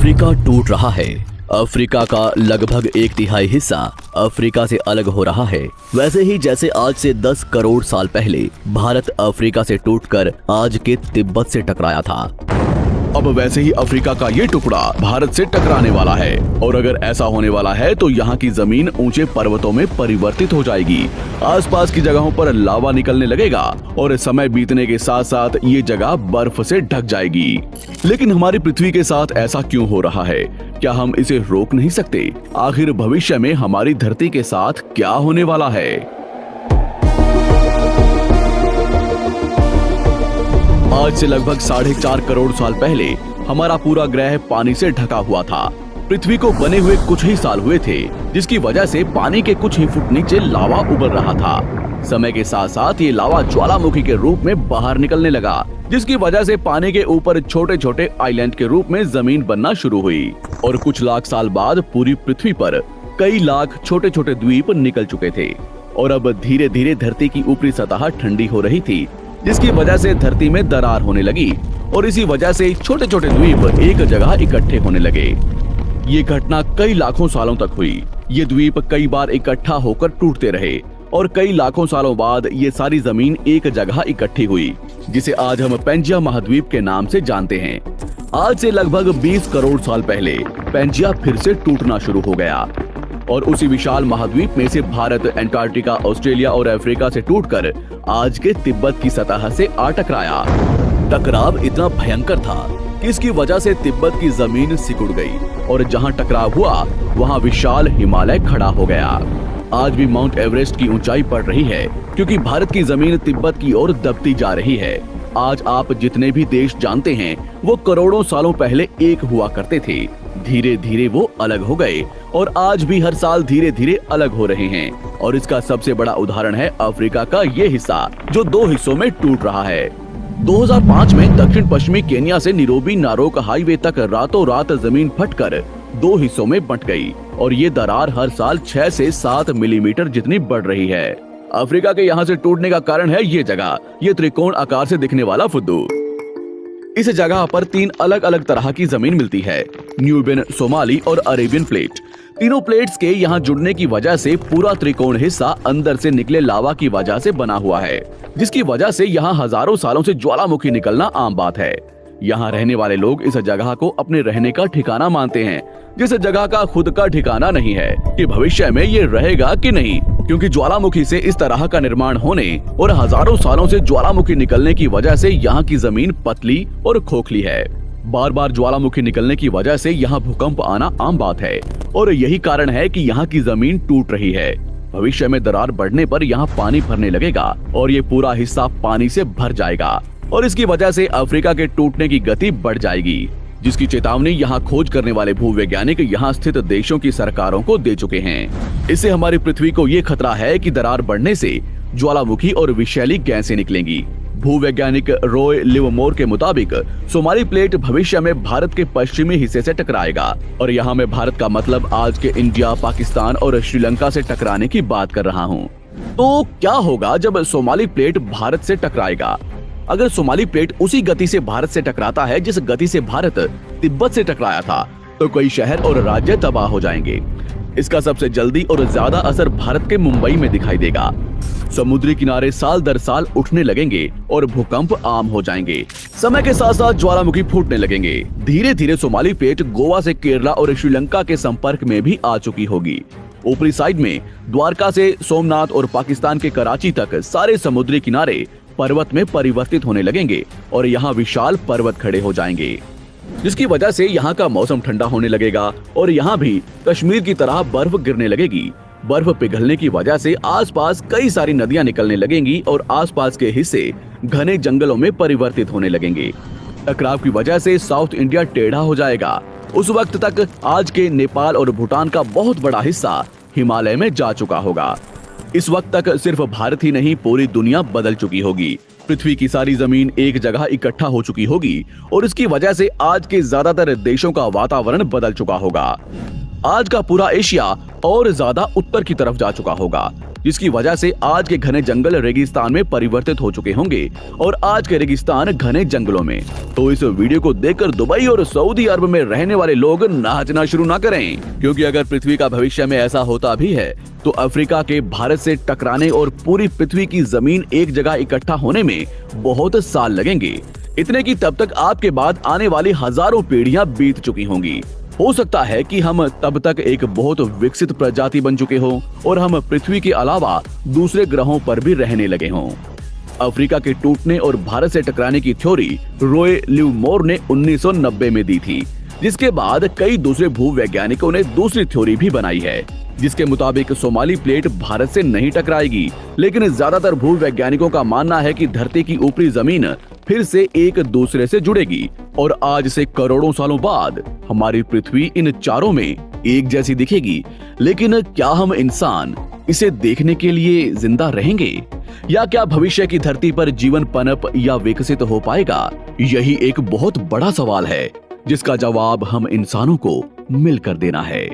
Africa टूट रहा है। अफ्रीका का लगभग 1/3 हिस्सा अफ्रीका से अलग हो रहा है। वैसे ही जैसे आज से 10 करोड़ साल पहले भारत अफ्रीका से टूटकर आज के तिब्बत से टकराया था, अब वैसे ही अफ्रीका का ये टुकड़ा भारत से टकराने वाला है। और अगर ऐसा होने वाला है तो यहाँ की जमीन ऊंचे पर्वतों में परिवर्तित हो जाएगी। आसपास की जगहों पर लावा निकलने लगेगा और समय बीतने के साथ साथ ये जगह बर्फ से ढक जाएगी। लेकिन हमारी पृथ्वी के साथ ऐसा क्यों हो रहा है? क्या हम इसे रोक नहीं सकते? आखिर भविष्य में हमारी धरती के साथ क्या होने वाला है? आज से लगभग 4.5 करोड़ साल पहले हमारा पूरा ग्रह पानी से ढका हुआ था। पृथ्वी को बने हुए कुछ ही साल हुए थे, जिसकी वजह से पानी के कुछ ही फुट नीचे लावा उबल रहा था। समय के साथ साथ ये लावा ज्वालामुखी के रूप में बाहर निकलने लगा, जिसकी वजह से पानी के ऊपर छोटे छोटे आइलैंड के रूप में जमीन बनना शुरू हुई। और कुछ लाख साल बाद पूरी पृथ्वी पर कई लाख छोटे छोटे द्वीप निकल चुके थे। और अब धीरे धीरे धरती की ऊपरी सतह ठंडी हो रही थी, जिसकी वजह से धरती में दरार होने लगी और इसी वजह से छोटे छोटे द्वीप एक जगह इकट्ठे होने लगे। ये घटना कई लाखों सालों तक हुई। ये द्वीप कई बार इकट्ठा होकर टूटते रहे और कई लाखों सालों बाद ये सारी जमीन एक जगह इकट्ठी हुई, जिसे आज हम पेंजिया महाद्वीप के नाम से जानते हैं। आज से लगभग 20 करोड़ साल पहले पेंजिया फिर से टूटना शुरू हो गया और उसी विशाल महाद्वीप में से भारत, अंटार्कटिका, ऑस्ट्रेलिया और अफ्रीका से टूटकर आज के तिब्बत की सतह से आ टकराया। टकराव इतना भयंकर था कि इसकी वजह से तिब्बत की जमीन सिकुड़ गई और जहां टकराव हुआ वहां विशाल हिमालय खड़ा हो गया। आज भी माउंट एवरेस्ट की ऊंचाई बढ़ रही है, क्योंकि भारत की जमीन तिब्बत की ओर दबती जा रही है। आज आप जितने भी देश जानते हैं वो करोड़ों सालों पहले एक हुआ करते थे। धीरे धीरे वो अलग हो गए और आज भी हर साल धीरे धीरे अलग हो रहे हैं। और इसका सबसे बड़ा उदाहरण है अफ्रीका का ये हिस्सा, जो 2 हिस्सों में टूट रहा है। 2005 में दक्षिण पश्चिमी केन्या से नीरोबी नारोक हाईवे तक रातों रात जमीन फटकर 2 हिस्सों में बंट गई और ये दरार हर साल 6 से 7 मिलीमीटर जितनी बढ़ रही है। अफ्रीका के यहाँ से टूटने का कारण है ये जगह, ये त्रिकोण आकार से दिखने वाला फुद्दू। इस जगह पर 3 अलग अलग तरह की जमीन मिलती है, न्यूबियन, सोमाली और अरेबियन प्लेट। तीनों प्लेट्स के यहाँ जुड़ने की वजह से पूरा त्रिकोण हिस्सा अंदर से निकले लावा की वजह से बना हुआ है, जिसकी वजह से यहाँ हजारों सालों से ज्वालामुखी निकलना आम बात है। यहाँ रहने वाले लोग इस जगह को अपने रहने का ठिकाना मानते हैं, जिस जगह का खुद का ठिकाना नहीं है कि भविष्य में ये रहेगा कि नहीं, क्योंकि ज्वालामुखी से इस तरह का निर्माण होने और हजारों सालों से ज्वालामुखी निकलने की वजह से यहाँ की जमीन पतली और खोखली है। बार बार ज्वालामुखी निकलने की वजह से यहाँ भूकंप आना आम बात है और यही कारण है कि यहाँ की जमीन टूट रही है। भविष्य में दरार बढ़ने पर यहाँ पानी भरने लगेगा और ये पूरा हिस्सा पानी से भर जाएगा और इसकी वजह से अफ्रीका के टूटने की गति बढ़ जाएगी, जिसकी चेतावनी यहाँ खोज करने वाले भूवैज्ञानिक यहाँ स्थित देशों की सरकारों को दे चुके हैं। इससे हमारी पृथ्वी को ये खतरा है कि दरार बढ़ने से ज्वालामुखी और विषैली गैसें निकलेंगी। भूवैज्ञानिक रॉय लिवमोर के मुताबिक सोमाली प्लेट भविष्य में भारत के पश्चिमी हिस्से से टकराएगा और यहाँ मैं भारत का मतलब आज के इंडिया, पाकिस्तान और श्रीलंका से टकराने की बात कर रहा हूँ। तो क्या होगा जब सोमाली प्लेट भारत से टकराएगा? अगर सोमाली प्लेट उसी गति से भारत से टकराता है जिस गति से भारत तिब्बत से टकराया था, तो कई शहर और राज्य तबाह हो जाएंगे। इसका सबसे जल्दी और ज्यादा असर भारत के मुंबई में दिखाई देगा। समुद्री किनारे साल दर साल उठने लगेंगे और भूकंप आम हो जाएंगे। समय के साथ साथ ज्वालामुखी फूटने लगेंगे। धीरे धीरे सोमाली प्लेट गोवा से केरला और श्रीलंका के संपर्क में भी आ चुकी होगी। ऊपरी साइड में द्वारका से सोमनाथ और पाकिस्तान के कराची तक सारे समुद्री किनारे पर्वत में परिवर्तित होने लगेंगे और यहाँ विशाल पर्वत खड़े हो जाएंगे, जिसकी वजह से यहाँ का मौसम ठंडा होने लगेगा और यहाँ भी कश्मीर की तरह बर्फ गिरने लगेगी। बर्फ पिघलने की वजह से आसपास कई सारी नदियां निकलने लगेंगी और आसपास के हिस्से घने जंगलों में परिवर्तित होने लगेंगे। टकराव की वजह से साउथ इंडिया टेढ़ा हो जाएगा। उस वक्त तक आज के नेपाल और भूटान का बहुत बड़ा हिस्सा हिमालय में जा चुका होगा। इस वक्त तक सिर्फ भारत ही नहीं, पूरी दुनिया बदल चुकी होगी। पृथ्वी की सारी जमीन एक जगह इकट्ठा हो चुकी होगी और इसकी वजह से आज के ज्यादातर देशों का वातावरण बदल चुका होगा। आज का पूरा एशिया और ज्यादा उत्तर की तरफ जा चुका होगा। जिसकी वजह से आज के घने जंगल रेगिस्तान में परिवर्तित हो चुके होंगे और आज के रेगिस्तान घने जंगलों में। तो इस वीडियो को देखकर दुबई और सऊदी अरब में रहने वाले लोग नाचना शुरू ना करें, क्योंकि अगर पृथ्वी का भविष्य में ऐसा होता भी है तो अफ्रीका के भारत से टकराने और पूरी पृथ्वी की जमीन एक जगह इकट्ठा होने में बहुत साल लगेंगे। इतने की तब तक आपके बाद आने वाली हजारों पीढ़ियां बीत चुकी होंगी। हो सकता है कि हम तब तक एक बहुत विकसित प्रजाति बन चुके हों और हम पृथ्वी के अलावा दूसरे ग्रहों पर भी रहने लगे हों। अफ्रीका के टूटने और भारत से टकराने की थ्योरी रॉय लिवमोर ने 1990 में दी थी, जिसके बाद कई दूसरे भूवैज्ञानिकों ने दूसरी थ्योरी भी बनाई है, जिसके मुताबिक सोमाली प्लेट भारत से नहीं टकराएगी। लेकिन ज्यादातर भूवैज्ञानिकों का मानना है कि धरती की ऊपरी जमीन फिर से एक दूसरे से जुड़ेगी और आज से करोड़ों सालों बाद हमारी पृथ्वी इन चारों में एक जैसी दिखेगी। लेकिन क्या हम इंसान इसे देखने के लिए जिंदा रहेंगे, या क्या भविष्य की धरती पर जीवन पनप या विकसित हो पाएगा? यही एक बहुत बड़ा सवाल है जिसका जवाब हम इंसानों को मिलकर देना है।